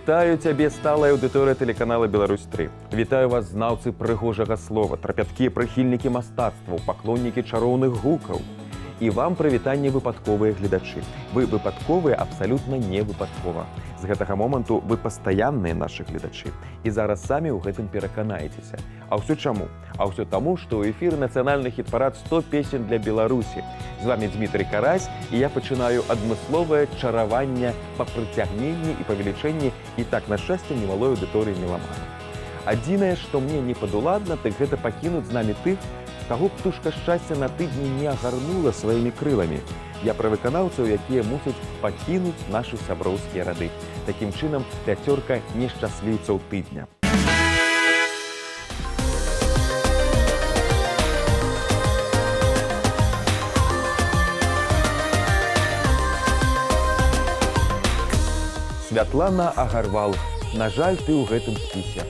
Вітаю цябе, сталая аўдыторыя тэлеканала «Беларусь-3». Вітаю вас, знаўцы прыгожага слова, трапяткія прыхільнікі мастацтваў, паклоннікі чароўных гукаў. І вам прывітанне выпадковыя гледачы. Вы выпадковыя абсалютна не выпадкова. З гэтага моманту вы пастаянныя нашы гледачы. І зараз самі ў гэтым пераканаецеся. А ўсё чаму? А ўсё таму, што ў эфіры нацыянальны хіт-парад 100 песень для Беларусі. З вами Дмітрий Карась, і я пачынаю адмысловае чараванне па прыцягненні і павелічэнні і так, на шчасце, немалой аўдыторыі меламанаў. Адзінае, што мне не падуладна, так гэта пакінуць з намі тых, каго птушка шчасця на тыдні не агарнула сваімі крыламі. Я пра выканаўцаў, якія мусяць пакінуць нашы сяброўскія рады. Такім чынам, пяцёрка нешчасліўцаў тыдня. Святлана Агарвал. На жаль, ты ў гэтым спісе.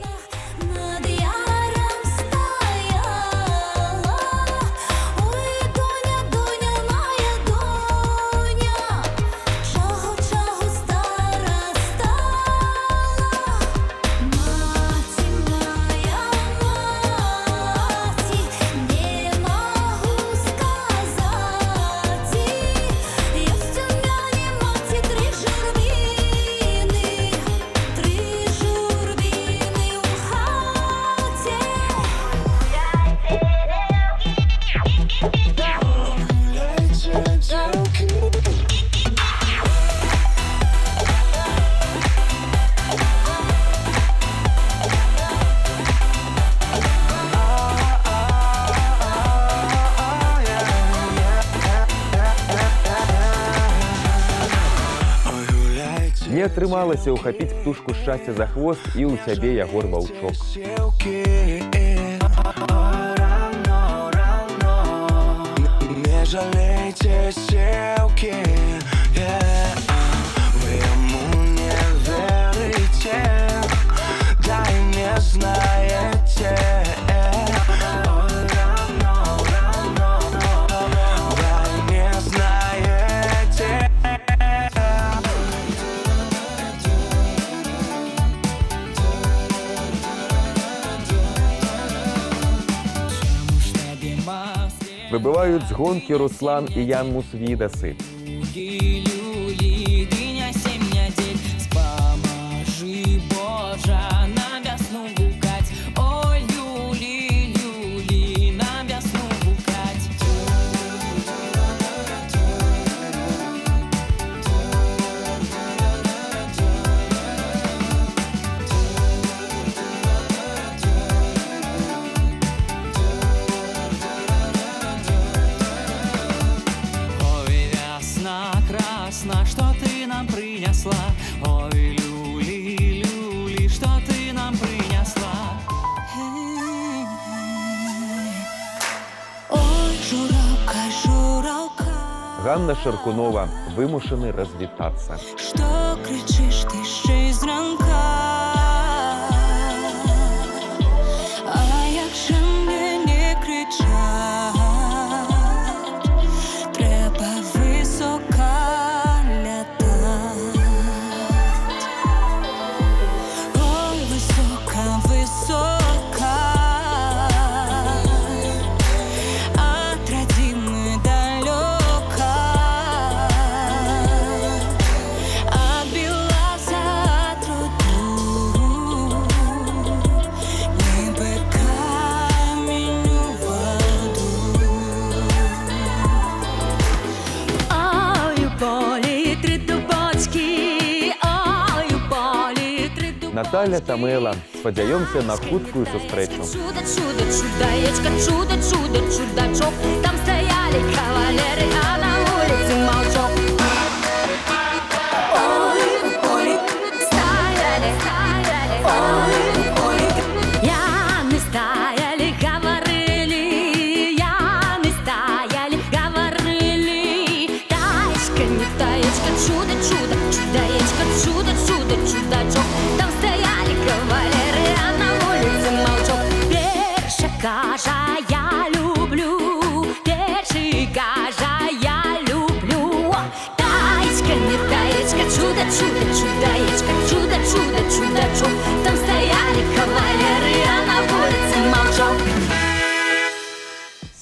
Не атрымалася ўхапіць птушку шчасця за хвост, і ў цябе Ягор Ваўчок. Не жалейте селки, вы ему не верите, да и не знаете. Выбываюць з гонкі Руслан і Ян Мусвідасы. Что ты нам принесла? Ой, люли, люли, что ты нам принесла? Ой, журавка, журавка. Ганна Шаркунова. Вымушаны развітацца. Что кричишь ты ще із ранка? А як же мне не кричать? Треба висока. Наталя Тамела. Спадзяёмся на хуткую сустрэчу. Чудо, чудо, чудаечка, чудо, чудо, чудачок. Там стояли кавалеры, а на улице молчок. Ой, ой, стояли, стояли. Ой, ой, яны стояли, говорили, яны стояли, говорили. Таечка, не таечка, чудо, чудо, чудаечка, чудо, чудо, чудачок. Там стояли кавалеры, а на улице молчок. Перша кажа, я люблю, перший кажа, я люблю. Таечка, не таечка, чудо, чудо, чудаечка, чудо, чудо,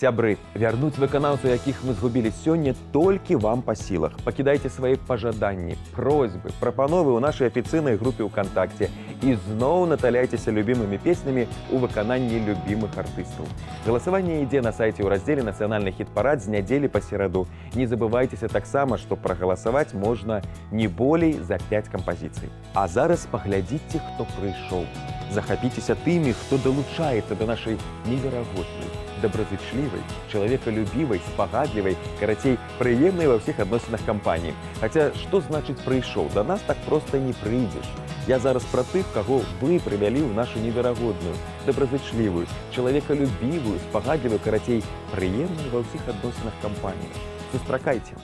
Сябры, вярнуць выканаўцаў, якіх мы згубілі сёння, толькі вам па сілах. Пакідайце свае пажаданні, просьбы, прапановы ў нашай афіцыйнай групе ВКонтакте і зноў наталяйцеся любімымі песнямі ў выкананні любімых артыстаў. Галасаванне ідзе на сайце ў раздзеле «Нацыянальны хіт-парад» з нядзелі па сераду. Не забывайцеся таксама, што прагаласаваць можна не болей за 5 кампазіцый. А зараз паглядзіце, хто прыйшоў. Захапіцеся тымі, хто далучаецца да нашай неверагоднай, добразычлівай, чалавекалюбівай, спагадлівай, карацей, прыемнай ва ўсіх адносінах кампаніі. Хаця, што значыць прыйшоў? Да нас так проста не прыйдзеш. Я зараз пра тых, каго вы прывялі ў нашу неверагодную, добразычлівую, чалавекалюбівую, спагадлівую, карацей, прыемнай ва ўсіх адносінах кампаніі. Сустракайце!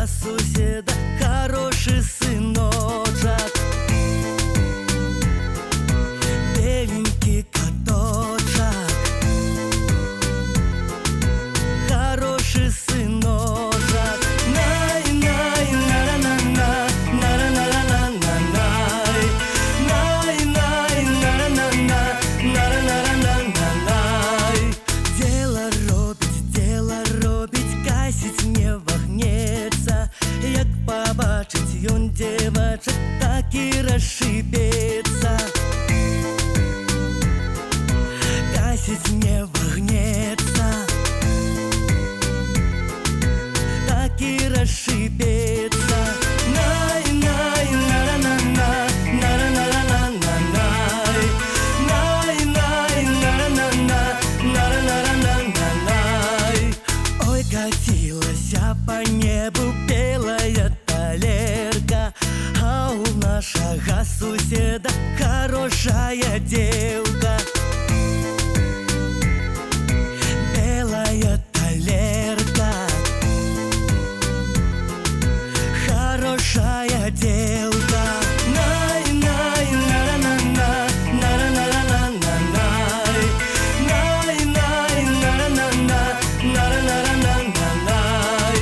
Суседа хороший сыночек, беленький каточек, хороший сыночек. Най, най, на-на-на-на, на-на-на-на-на-най, най, най, на-на-на-на, на-на-на-на-на-най. Дело робить, касіць не вагнецца. Як побачыць ён девачак, так і расшибецца. Касіць не вагнецца, так і расшибецца. Най, най, на-на-на-на, на-на-на-на-на-най, най, най, на-на-на-на, на-на-на-на-на-най. Ой, катілася по небу белая талерка, а у нашего суседа хорошая девка. Белая талерка, хорошая девка. Най, най, на-на-на-на, на-на-на-на-на-най, най, най, на-на-на-на, на-на-на-на-на-най.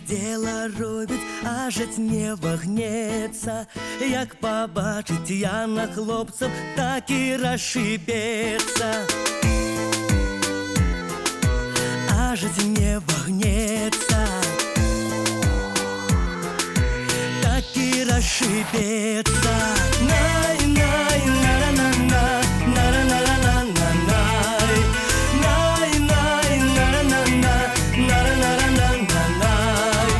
Дело робить, а жить не вагнецца. Як побачыць я на хлопцаў, так і расшибецца. А жить не вагнецца, так і расшибецца. Най, най, на-на-на-на, на-на-на-на-на-най, най, най, на-на-на-на, на-на-на-на-на-най.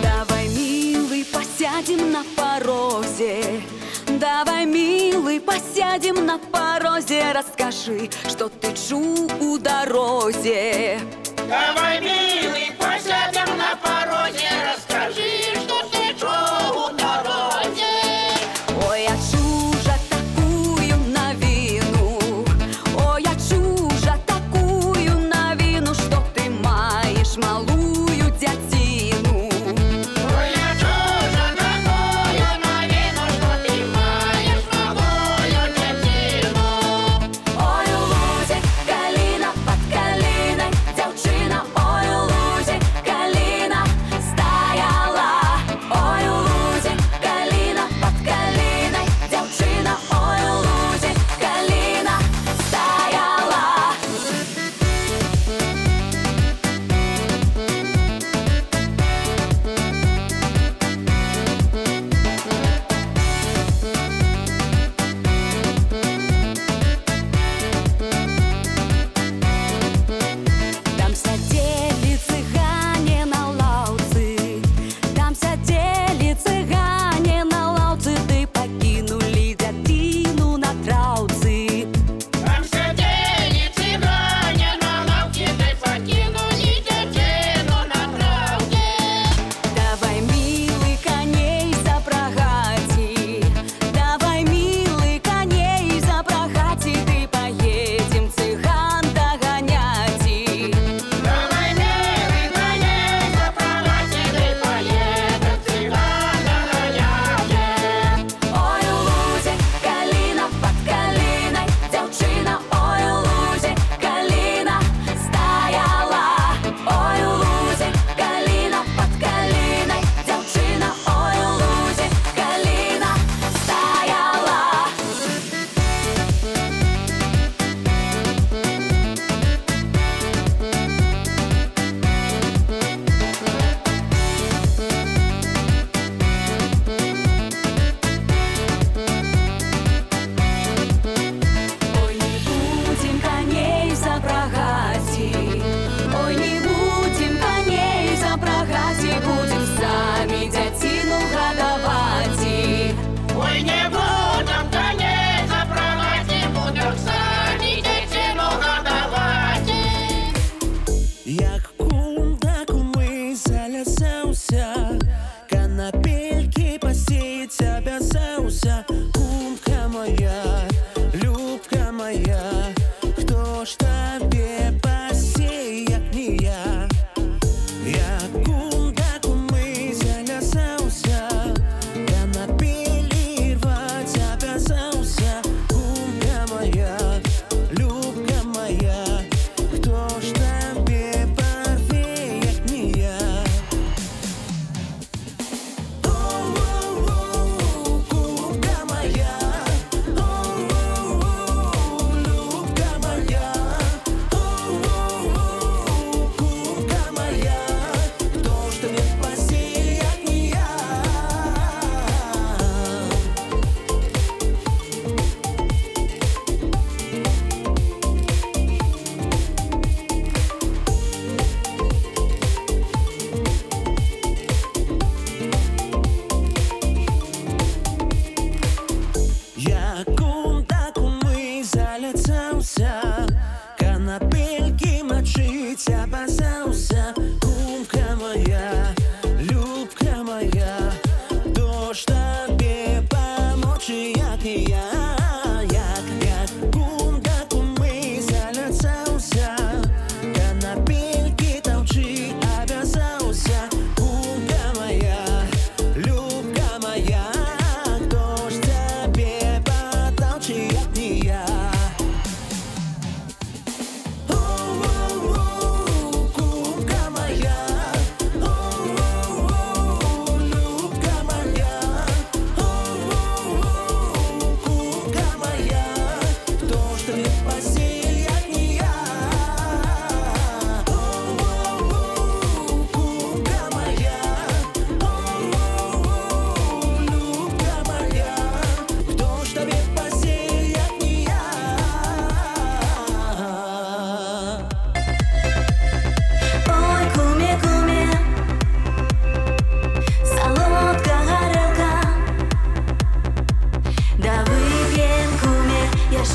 Давай, милый, посядем на порозе. Давай, милый, посядем на порозе. Расскажи, что ты чул у дорозе. Давай, милый, посядем на пороге, расскажи, что ты чул у дороге. Ой, я чужа такую новину. Ой, я чужа такую новину, что ты маешь малую дятину. Ой, я чужа такую новину, что ты маешь малую дятину. Ой, у лузе калина под калиной, девчина. Ой, у лузе калина,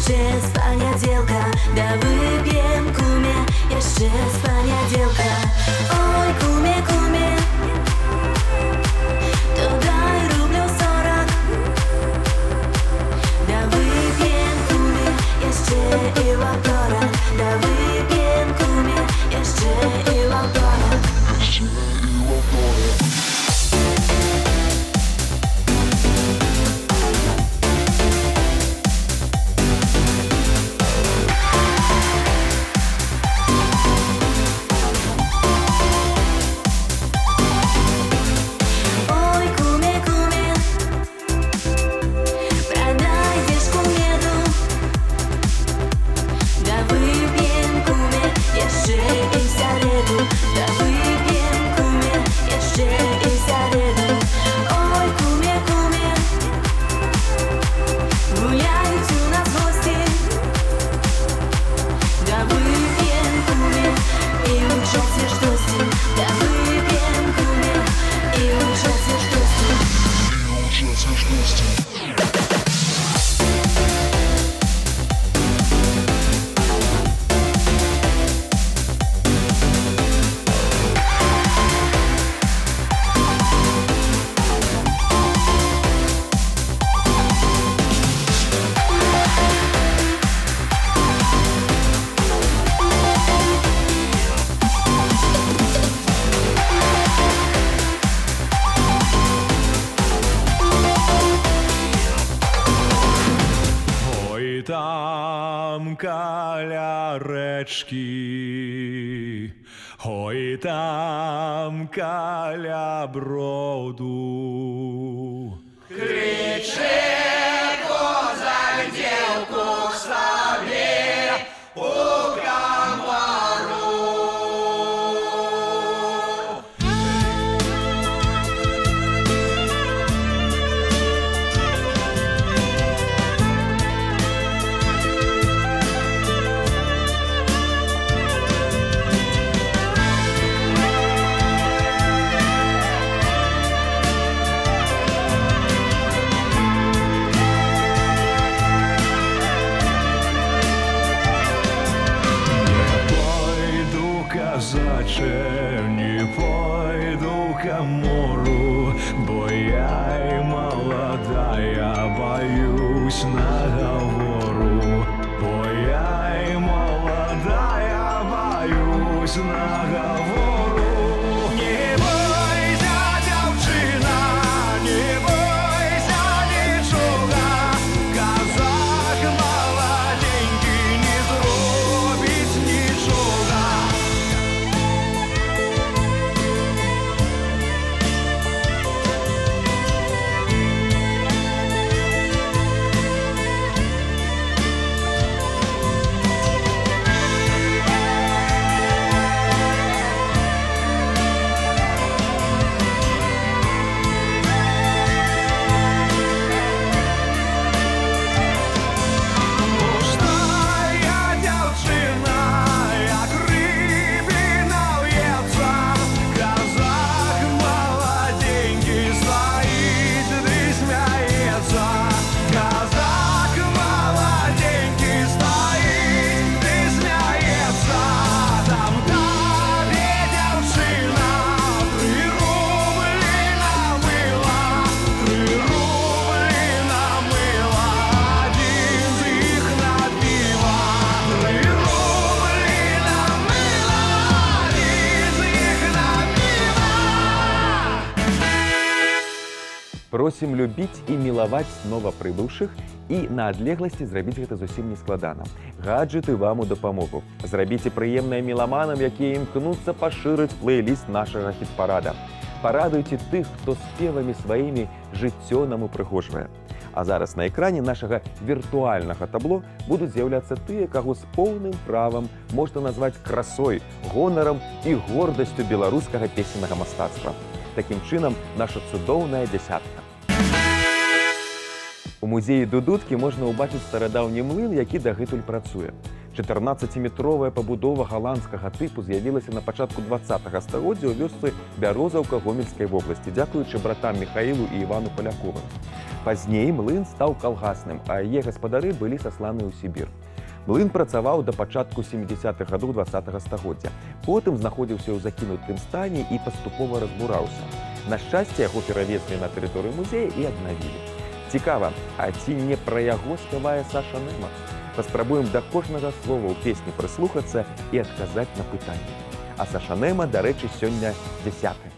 Jeszcze z poniedziałka, da wypiem kumie. Jeszcze z poniedziałka. Oj kumie, kumie, to daj rublю 40. Da wypiem kumie, jeszcze i łapora. Da wypiem kumie, jeszcze i łapora. Там каля речки, ой там каля броду. Кричи, козак, девку к себе у комару. Казаче, не пойду к морю, бо я и молодая, боюсь наговору. Бо я и молодая, боюсь наговору. Не бойся, девчина, не бойся ничего. Казак молоденький, не зробить ничего. Просім любіць і мілаваць новапрыбыўшых і на адлегласці зрабіць гэта зусім нескладана. Гаджеты вам у дапамогу. Зрабіце прыемнае меламанам, якія імкнуцца пашырыць плейліст нашага хіт-парада. Парадуйце тых, хто спевамі сваімі жыццё нам упрыгожвае. А зараз на экране нашага віртуальнага табло будуць з'яўляцца тыя, каго з поўным правам можна назваць красой, гонарам і гордасцю беларускага песеннага мастацтва. Такім чынам, наша цудоўная дзясятка. У музеі Дудуткі можна ўбачыць старадаўні млын, які дагэтуль працуе. 14-метровая пабудова галандскага тыпу з'явілася на пачатку 20-го стагоддзя ў вёсцы Бярозаўка Гомельскай вобласці, дзякуючы братам Михаілу і Івану Паляковым. Пазней млын стаў калгасным, а яе гаспадары былі сасланы ў Сібір. Млын працаваў да пачатку 70-х гадоў 20-го стагоддзя. Потым знаходзіўся ў закінутым стане і паступова разбураўся. На шчасце, яго перавезлі на тэрыторыю музея і аднавілі. Цікава, а ці не пра яго спявае Саша Нема? Паспрабуем да кожнага слова ў песні прыслухацца і адказаць на пытанне. А Саша Нема, дарэчы, сёння 10-й.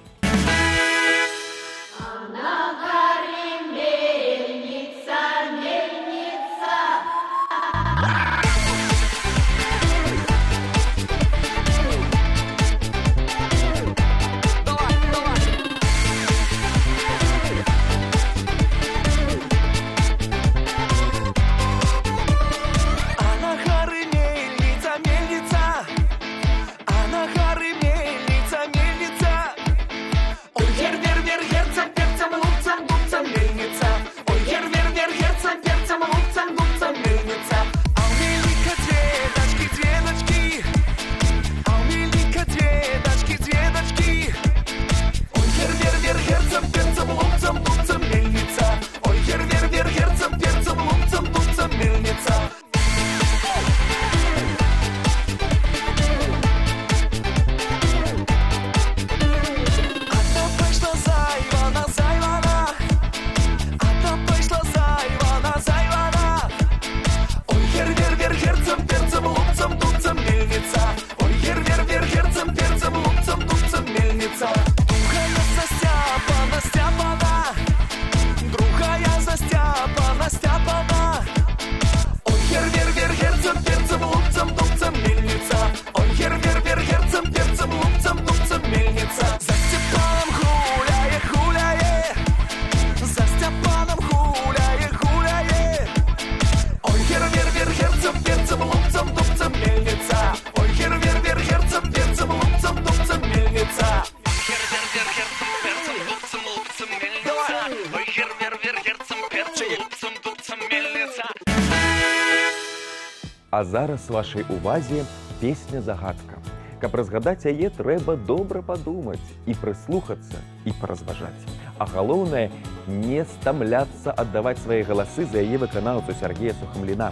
А зараз вашай увазе песня-загадка. Каб разгадаць яе, трэба добра падумаць і прыслухацца, і паразважаць. А галоўнае, не стамляцца аддаваць свае галасы за яе выканаўцу Сергея Сухамліна.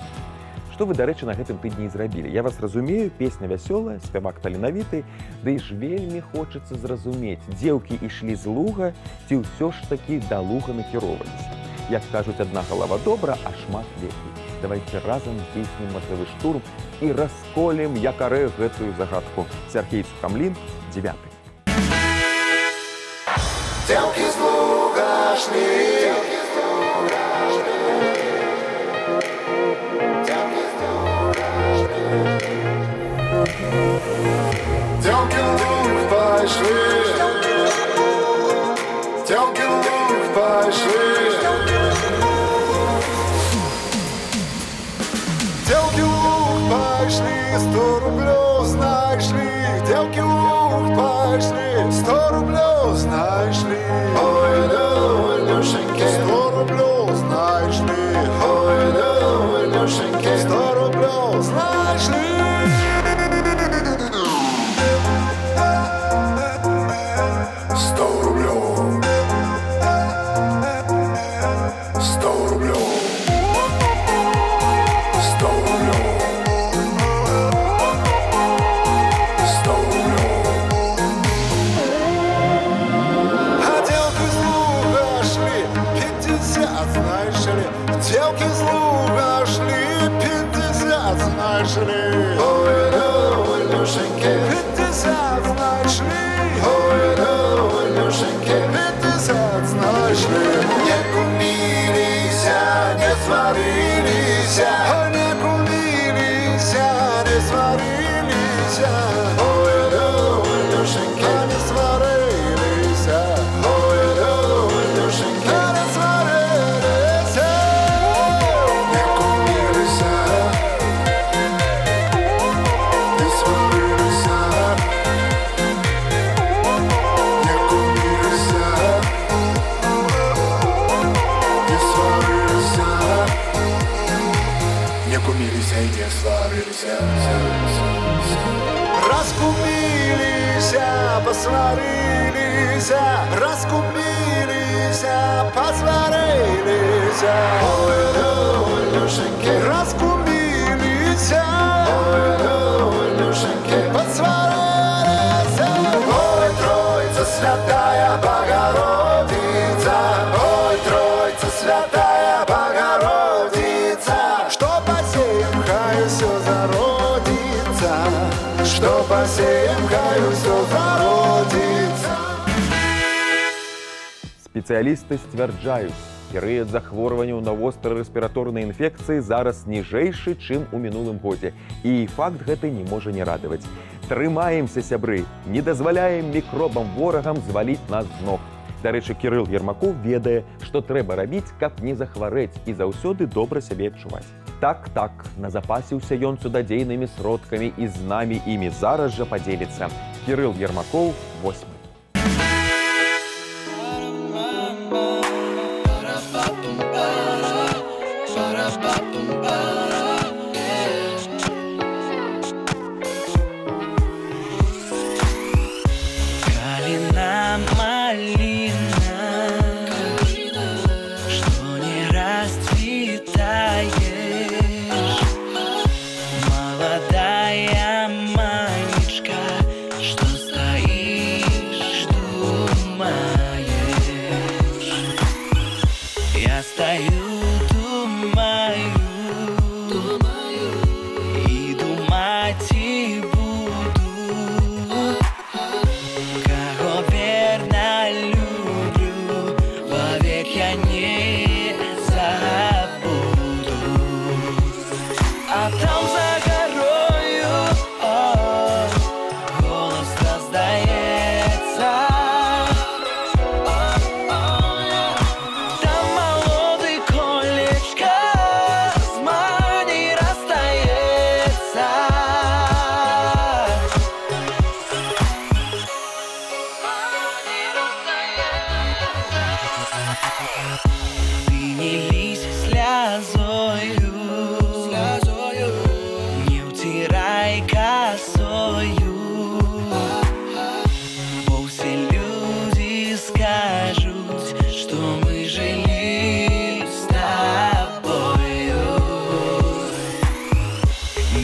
Што вы, дарэчы, на гэтым тыдні і зрабілі. Я вас разумею, песня вясёлая, спявак таленавіты, ды ж вельмі хочацца зразумець, дзеўкі ішлі з луга, ці ўсё ж такі да луга накіроўваліся. Як кажуць, адна галава добра, а шмат лепей. Давайте разам здзейснім мазгавы штурм і расколем як арэх гэтую загадку. Сергей Сухамлін, 9. Дзеўкі з луга шлі, дзеўкі ў луг пайшлі, дзеўкі ў луг пайшлі. Дзеўкі ў луг пайшлі, 100 рублёў знайшлі. Дзеўкі ў луг пайшлі, 100 рублёў знайшлі. Ой, ой, Люшенькі, 100 рублёў знайшлі. Ой, ой, Люшенькі, 100 рублёў знайшлі. 100 рублёў. 100 рублёў. 100 рублёў. 100 рублёў. А дзеўкі з луга шлі, 50 знайшлі. Дзеўкі з луга шлі, 50 знайшлі. Ой, ой, Люшенькі, 50 знайшлі. Ой, ой, Люшенькі, 50 знайшлі. Не куміліся, не сварыліся. Не куміліся, не сварыліся. Ой, ой, Люшенькі, не сварыліся. Ой, ой, Люшенькі, не сварыліся. Не куміліся, не сварыліся. Не куміліся, не сварыліся. Не куміліся. раскумились и не сварились. Раскумились, посварились, раскумились, посварились. Ой, Люшеньки, раскумились, ой, Люшеньки, посварились. Ой, Троица Святая Богородица, ой, Троица Святая Богородица. Что посеем, хай все зародится, что посеем, хай все зародится. Спецыялісты сцвярджаюць, перыяд захворванняў на вострыя рэспіраторныя інфекцыі зараз ніжэйшы, чым у мінулым годзе. І факт гэты не можа не радаваць. Трымаемся, сябры, не дазваляем мікробам-ворагам зваліць нас з ног. Дарэчы, Кірыл Ермакоў ведае, што трэба рабіць, каб не захварэць і заўсёды добра сябе адчуваць. Так, назапасіўся ён цудадзейнымі сродкамі і з намі імі зараз жа падзеліцца. Кірыл Ермакоў, 8.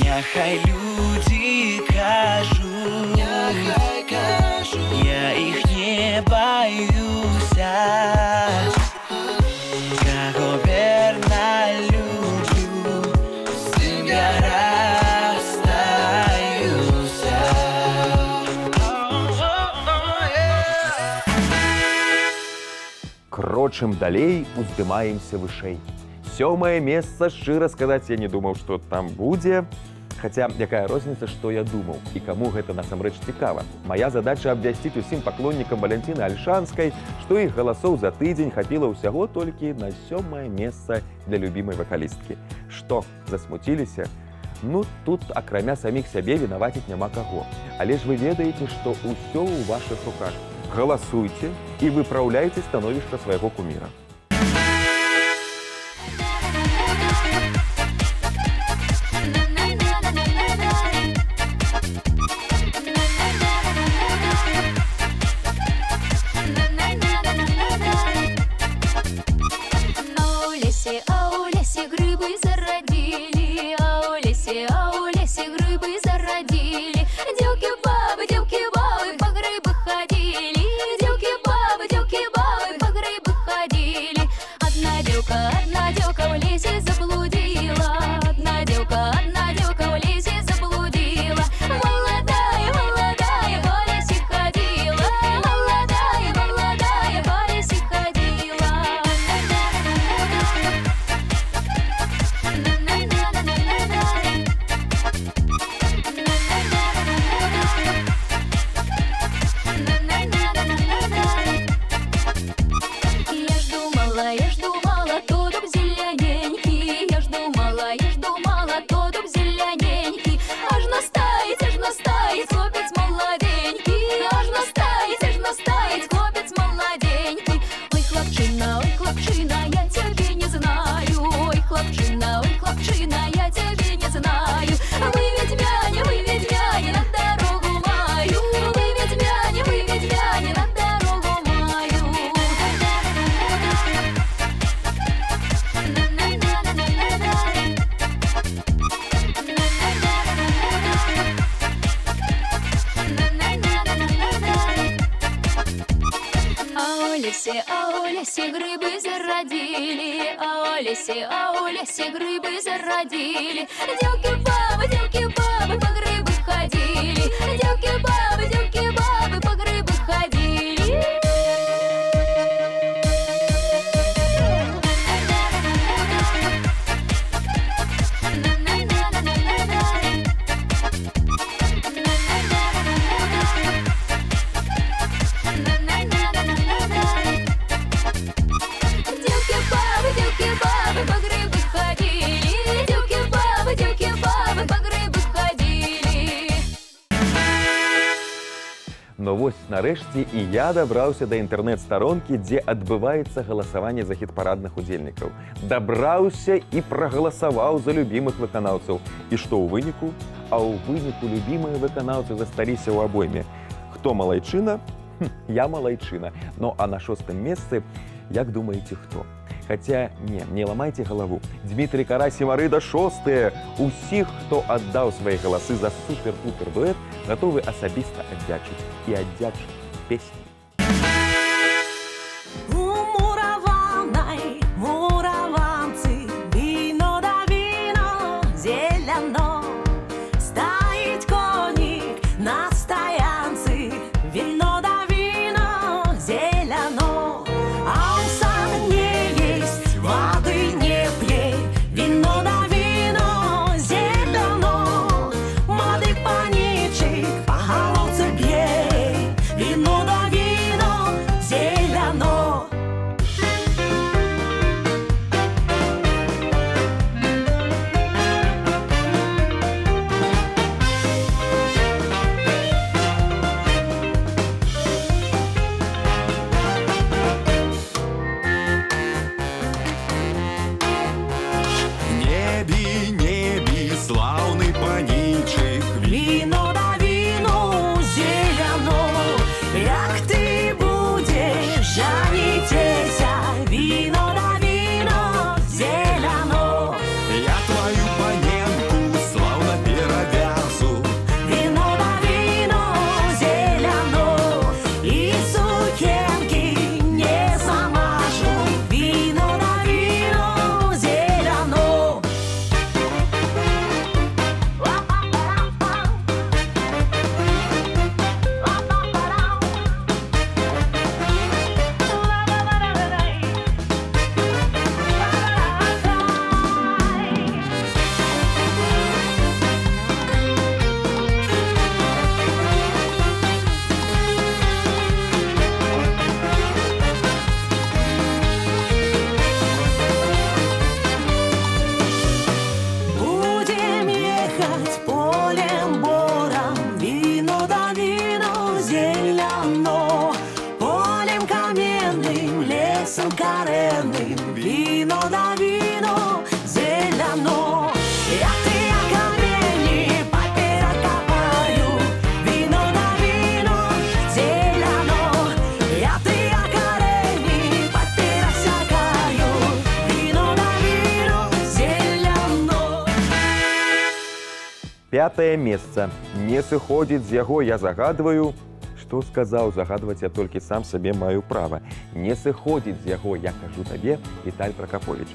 Няхай люди кажут, я их не боюсь, кого верно люблю, с ним я расстаюсь. Крочым далей, уздымаемся вышэй. 7-е месца, шчыра сказаць, я не думаў, што там будзе. Хаця, якая розніца, што я думаў, і каму гэта насамрэч цікава. Мая задача абвясціць усім паклоннікам Валянціны Альшанскай, што іх галасоў за тыдзень хапіла ўсяго толькі на 7-е месца для любімай вакалісткі. Што, засмуціліся? Ну, тут, акрамя саміх сябе, вінаваціць няма каго. Але ж вы ведаеце, што ўсё ў вашых руках. Галасуйце і выпраўляйце становішча свайго куміра. Девки-бабы по грибы ходили, у лесе грибы зародили, у лесе грибы зародили. Девки-бабы по грибы ходили, девки-бабы по грибы ходили. Девки-бабы по грибы ходили, девки-бабы по грибы ходили. Ну вось, нарэшце і я дабраўся да інтэрнэт-старонкі, дзе адбываецца галасаванне за хіт-парадных удзельнікаў. Дабраўся і прагаласаваў за любімых выканаўцаў. І што ў выніку? А ў выніку любімыя выканаўцы засталіся ў абойме. Хто малайчына? Я малайчына. Ну а на 6-м месцы, як думаеце, хто? Хаця, не ламайце галаву. Дмітрий Карась і Марыда 6-е. Усіх, хто аддаў свае галасы за супер-пупер дуэт, гатовы асабіста аддзячыць. І аддзячыць песні. У мураванай мураванцы віно да віно зеляно. Стаіць конік на стаянцы віно да віно зеляно. А ў сане есть воды не п'е віно да віно зеляно. Млады панічик па галоўцы б'е віно да віно зеляно. Небі, небі, славний панічик, Віно да віно зеляно. Як ти будеш жанітеся, віно да віно зеляно. я твою паненку славно перевязу. Віно да віно зеляно. І сукенки не замажу, віно да віно зеляно. Будем ехать полем бором, вино да вино зеляно. Полем каменным, лесом коренным, вино да вино зеляно. Я ты камені поперекопаю, вино да вино зеляно. Я ты корені попересякаю, вино да вино зеляно. 5-е месца. Не сыходзіць з яго, я загадваю. Што сказаў, загадваць я толькі сам сабе маю права. Не сыходзіць з яго, я кажу табе, Віталь Пракаповіч.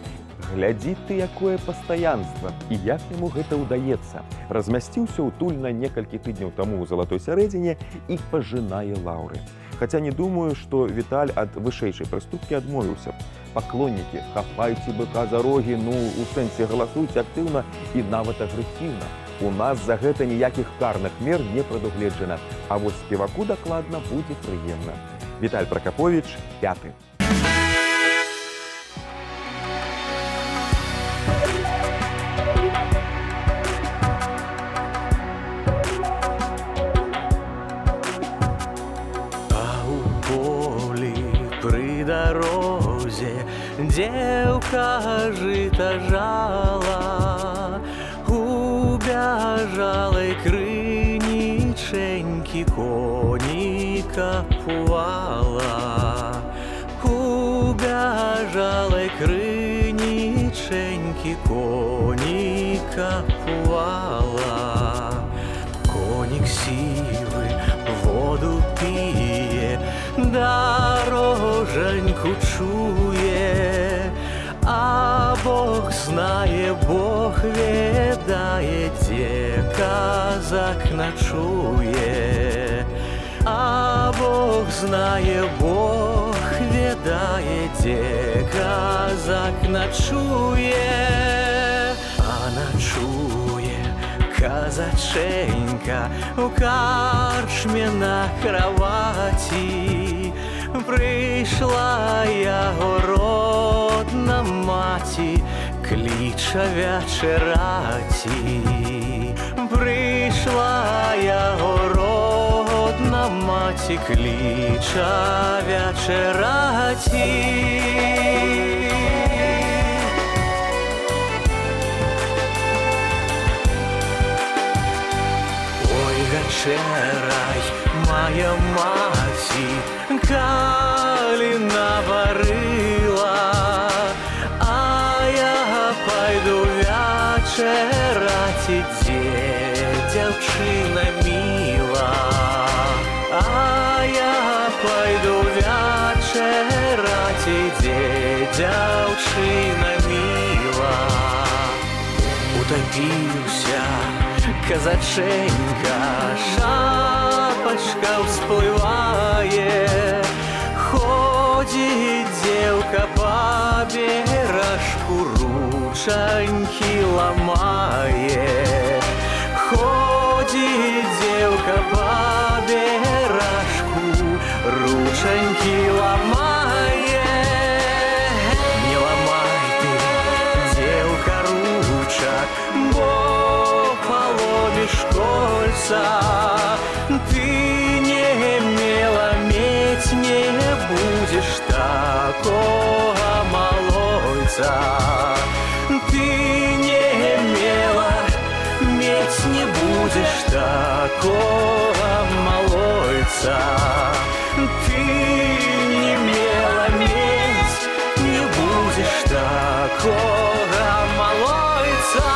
Глядзі ты, якое пастаянства, і як яму гэта ўдаецца. Размясціўся утульна некалькі тыдняў таму ў залатой сярэдзіне і пажынае лаўры. Хаця не думаю, што Віталь ад вышэйшай прыступкі адмовіўся. Паклоннікі, хапайце быка за рогі, ну, у сэнсе галасуйце актыўна і нават агрэсіўна. У нас за гэта ніякіх карных мер не прадугледжана. А вось спеваку дакладна будзе прыемна. Віталь Пракаповіч, 5-ы. А у полі при дорозі девка жита жала, у бяжалай крынічэнькі коніка пувала, у бяжалай крынічэнькі коніка пувала. Конік сівы воду п'е, дорожа ведае, дзе казак начуе. А Бог знае, Бог ведае, дзе казак начуе. А начуе казаченька у карчме на кроваці. Прийшла яго родна маці, кліча вячераці. Прийшла яго родна маці, кліча вячераці. Ой, вечерай, моя маці, калі наварила, а я пайду вячераць, дзе дзяўчына міла. А я пайду вячераць, дзе дзяўчына міла. Утопіўся казаченька, шапачка ўсплывае. Ходзіць дзеўка па беражку, ручанькі ламае. Ходзіць дзеўка па беражку, ручанькі ламае. Не ламай ты, дзеўка, ручак, бо поломишь кольца. Ты не мела медь, не будешь такого малойца. Ты не мела медь, не будешь такого малойца. Ты не мела медь, не будешь такого малойца.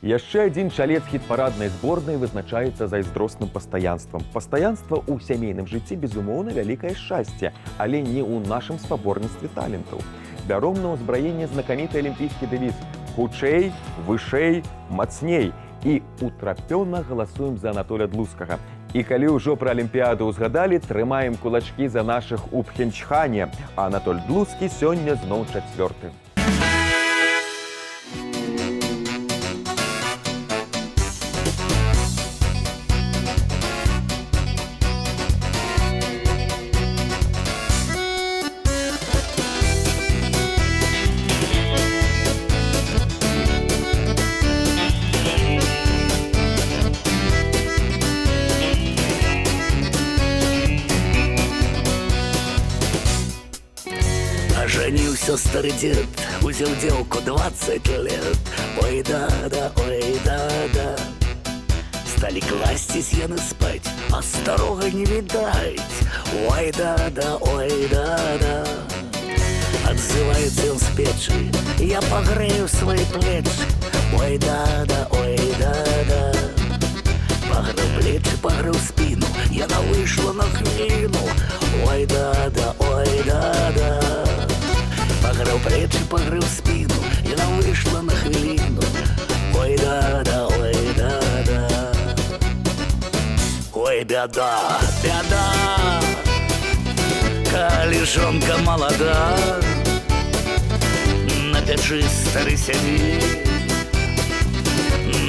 Яшчэ адзін чалец хіт-параднай зборнай вызначаецца зайздросным пастаянствам. Пастаянства ў сямейным жыцці, безумоўна, вялікае шчасце, але не ў нашым спаборніцтве талентаў. Бяром на ўзбраенне знакаміты алімпійскі дэвіз «Хутчэй, вышэй, мацней» і утрапёна галасуем за Анатоля Длускага. І калі ўжо пра Алімпіяду ўзгадалі, трымаем кулачкі за нашых у Пхенчхане, а Анатоль Длускі сёння зноў чацвёрты. Женился старый дед, узел девку 20 лет. Ой да-да, ой да-да. Стали класть и сены спать, а старого не видать. Ой да-да, ой да-да. Отзывается он с печи, я погрею свои плечи. Ой да-да, ой да-да. Погрел плечи, погрел спину, я вышла на хвилину. Ой да-да, ой да-да. Погрел плечи, погрел спину, я вышла на хвилину. Ой да-да, ой да-да. Ой беда, беда, калишонка молода, на печи старый сидит,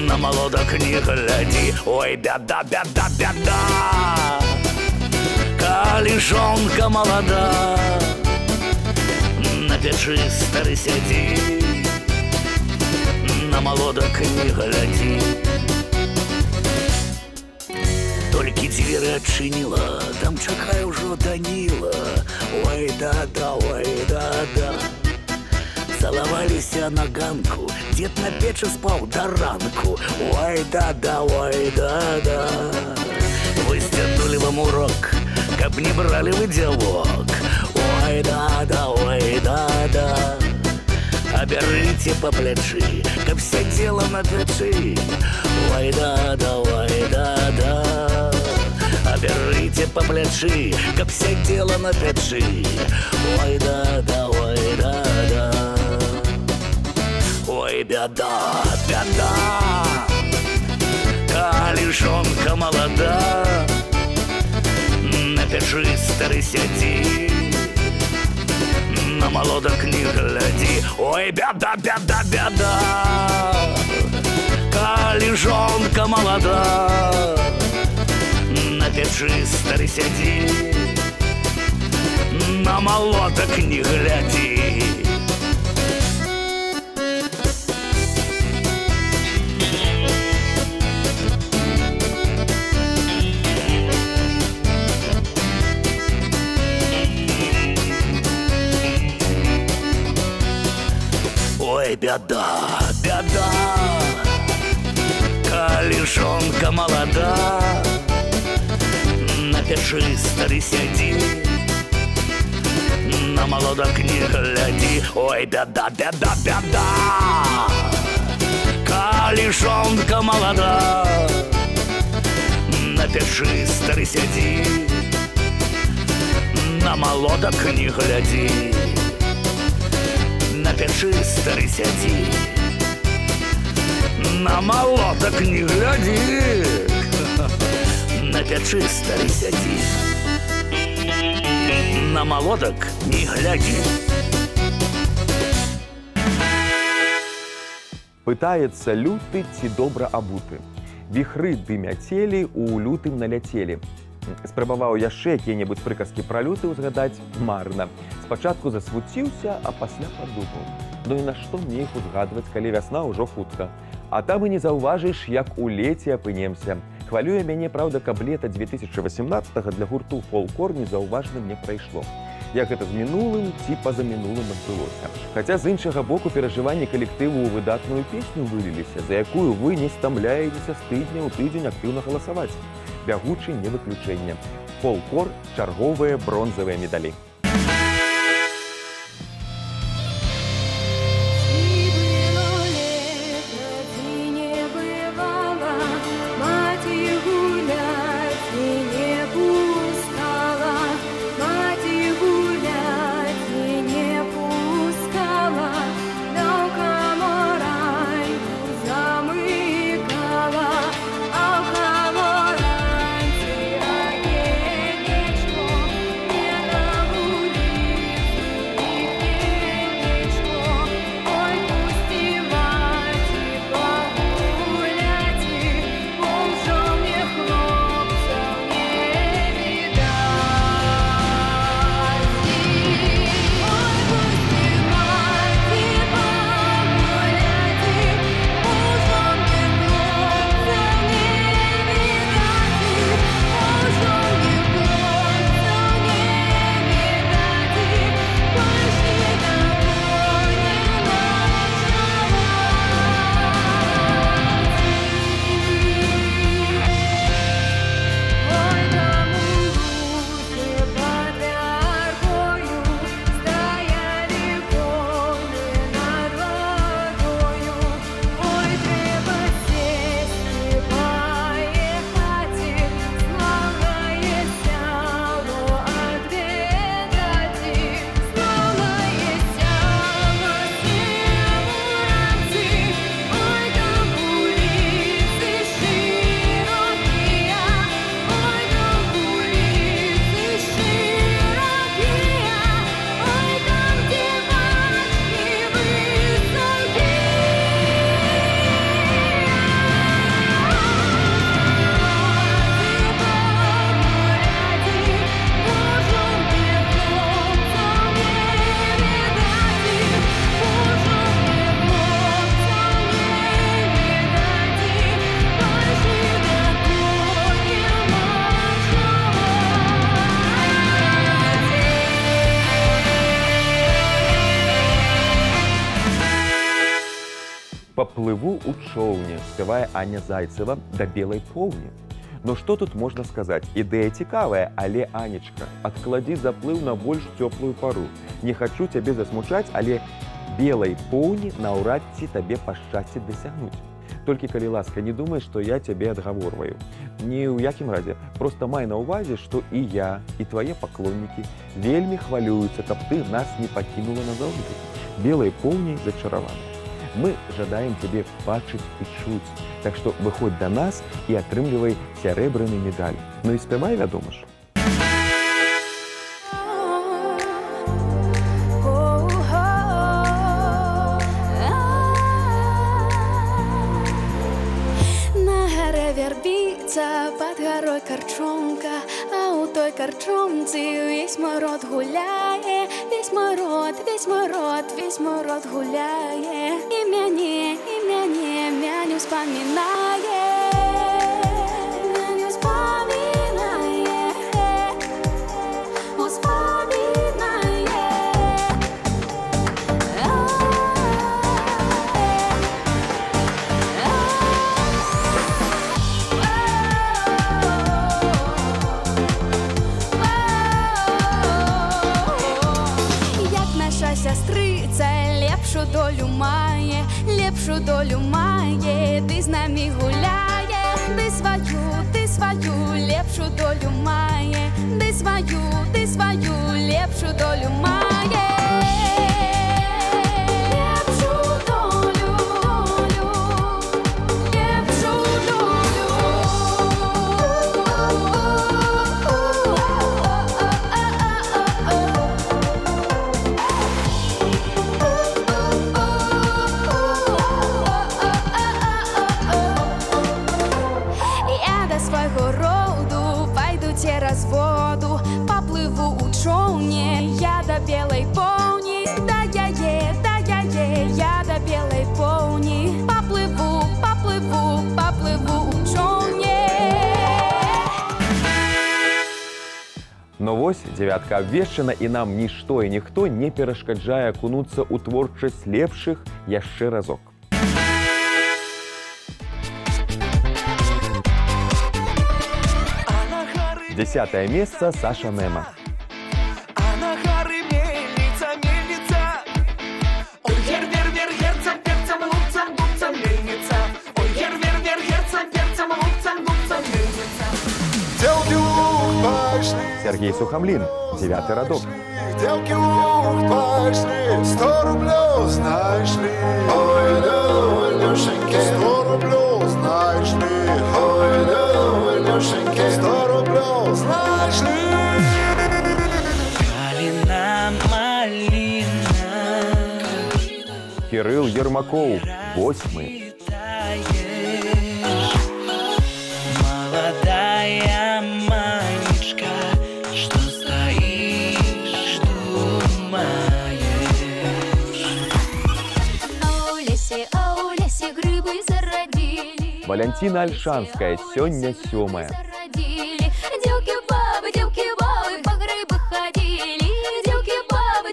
на молодок не гляди. Ой беда, беда, беда, калишонка молода, на печи старый сидит, на молодок не гляди. Толькі дзверы адчыніла, там чакае ўжо Даніла. Ой да-да, ой да-да. Цалаваліся на ганку, дзед на печы спаў да ранку. Ой да-да, ой да-да. Вы сцягнулі вам урок, каб не бралі вы дзявок. Ой да-да, ой да-да. Абярыце па плячы, каб сядзела на печы. Ой да-да, ой да-да. Абярыце па плячы, каб сядзела на печы. Ой да-да, ой да-да. ой, беда, беда. Калі жонка молода, на печы стары сядзі, на молодок не гляди, ой, беда, беда, беда. Калі жонка молода, на печы стары сядзі, на молодок не гляди. Ой, беда, беда. Калі жонка молода, на печы стары сядзі, на молодок не гляди, ой, беда, беда, беда. Калі жонка молода, на печы стары сядзі, на молодок не гляди, на печы стары сядзі, на молоток не гляди, на печы стары сядзі, на молоток не гляди. Пытаецца люты ці добра абуты. Віхры ды мяцелі у лютым наляцелі. Спрабаваў яшчэ якія-небудзь прыказкі пра люты ўзгадаць марна. Спачатку засвуціўся, а пасля падумаў. Ну і нашто мне іх узгадваць, калі вясна ўжо хутка. А там і не заўважыш, як у леце апынемся. Хвалюе мяне, праўда, каб лета 2018 для гурту «Фолклор» незаўважна не прайшло. Як гэта з мінулым ці пазамінулым адбылося. Хаця з іншага боку перажыванні калектыву ў выдатную песню выліліся, за якую вы не стамляецеся з тыдня ў тыдзень актыўна галасаваць. Бягучы не выключэнне. «Фолклор» – чарговыя бронзавыя медалі. «Поплыву у човне», спявае Аня Зайцева да белай поўні. Ну што тут можна сказаць? Ідэя цікавая, але, Анечка, адкладзі заплыў на больш цёплую пару. Не хачу цябе засмучаць, але белай поўні наўрад ці табе пашчасціць дасягнуць. Толькі, калі ласка, не думай, што я цябе адгаворваю. Ні ў якім разе. Проста май на ўвазе, што і я, і твае паклоннікі вельмі хвалююцца, каб ты нас не пакінула назаўжды. Белай поўняй зачаравана. Мы жадаем тебе бачыць і чуць. Так што выходзь да нас і атрымлівай сярэбраны медаль. Ну і спявай, вядома ж. Вербіца пад гарой карчомка, а у той карчомцы весь мой род гуляе, весь мой род, весь мой род, весь мой род гуляе, і мяне мяню спамінае. Сястрыца лепшую долю мае, ды з намі гуляе, ды сваю лепшую долю мае, ды сваю лепшую долю мае. Воду поплыву у човне, я до белой пони, да я до белой пони, поплыву у човне. Ну вось, дзявятка абвешчана, і нам нішто і ніхто не перашкаджае акунуцца ў творчасць лепшых яшчэ разок. Десятое место Саша Нема. А на горы мельница. Ой, вер, герцем, перцем, лупцем, мельница. Ой, вер, герцем, перцем, лупцем, мельница. Девки ух пошли. Сергей Сухомлин, 9-й родок. Девки ух пошли. 100 рублей, знаешь ли. Ой, да, Лешеньки. 100 рублей, знаешь ли. Ой, да, Лешеньки. 100 рублей, знаешь ли. Малина. Кирилл Ермаков, 8-й. Молодая манечка, что стоишь, думаешь. А у лесе грибы зародили. Валентина Альшанская, сёння 7-я. Девки бабы по грибы ходили. Девки бабы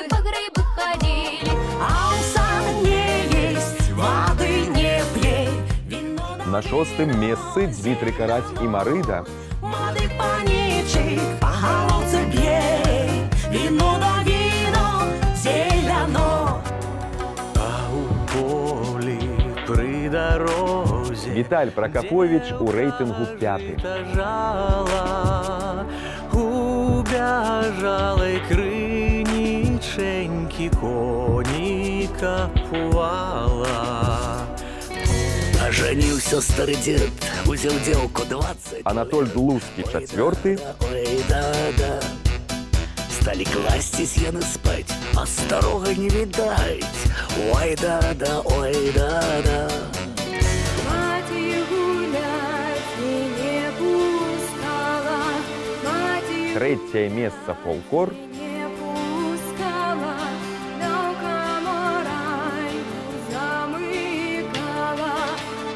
по грибы ходили. А у сад не есть, воды не пей. На 6-м месцы Дмитрий Карась и Марыда. Младый паничек, по головце бей. Вино да вино, зеляно. А у полі при дорозі Віталь Прокопович у рейтингу 5-й. У бяжалой криніченьки коніка пувала. Оженился старый дед, узел девку 20. Анатоль Длуцкий, 4-й. Ой, да. Стали класти сены спать, а старого не видать. Ой, да, ой, да. Мать гулять не пускала, мать 3-е место Фолклор. не пускала, да у кого раньку замыкала,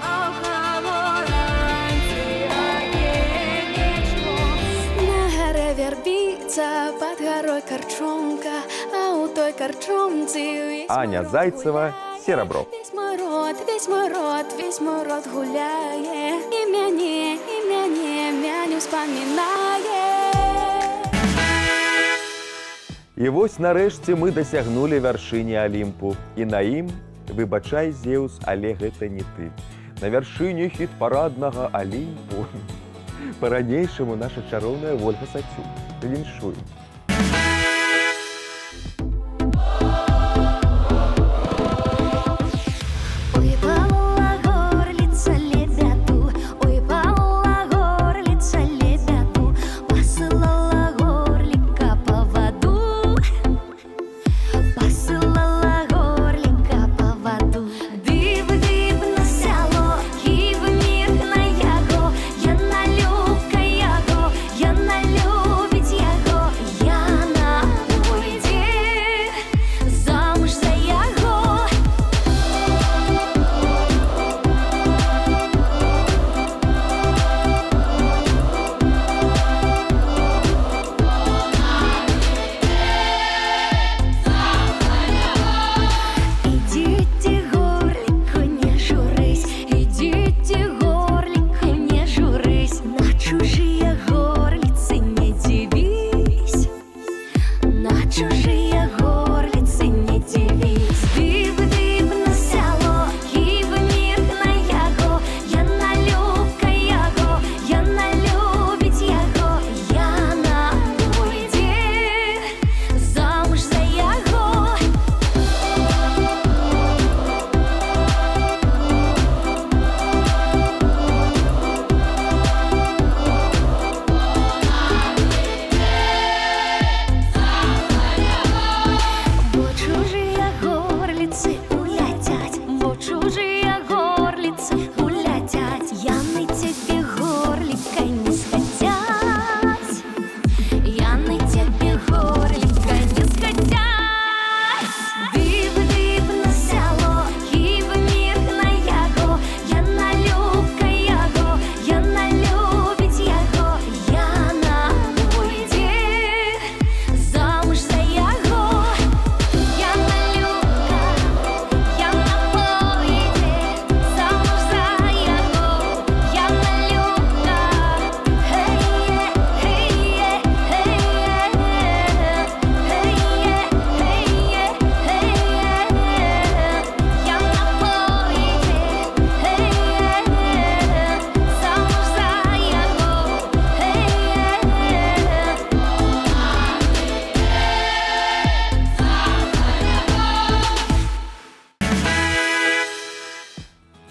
а у кого раньше огенечко. На горе вербица, под горой корчомка, а у той корчомцы весь Аня мой род Зайцева, гуляє. Серебро. Весь мой род гуляє, і мяне мяню спамінає. І вось нарэшце мы дасягнулі вяршыні Алімпу. І на ім, выбачай, Зеўс, але гэта не ты. На вяршыні хіт-параднага Алімпу па-ранейшаму наша чароўная Вольга Сацюк. Віншую.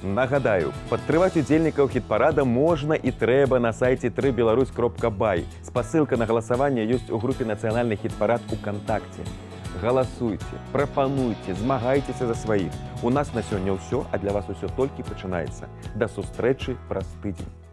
Нагадаю, падтрымаць удзельнікаў хіт-парада можна і трэба на сайце 3беларусь.бай. Спасылка на галасаванне ёсць у групе «Нацыянальны хіт-парад» УКонтакце. Галасуйце, прапануйце, змагайцеся за сваіх. У нас на сёння ўсё, а для вас усё толькі пачынаецца. Да сустрэчы праз тыдзень.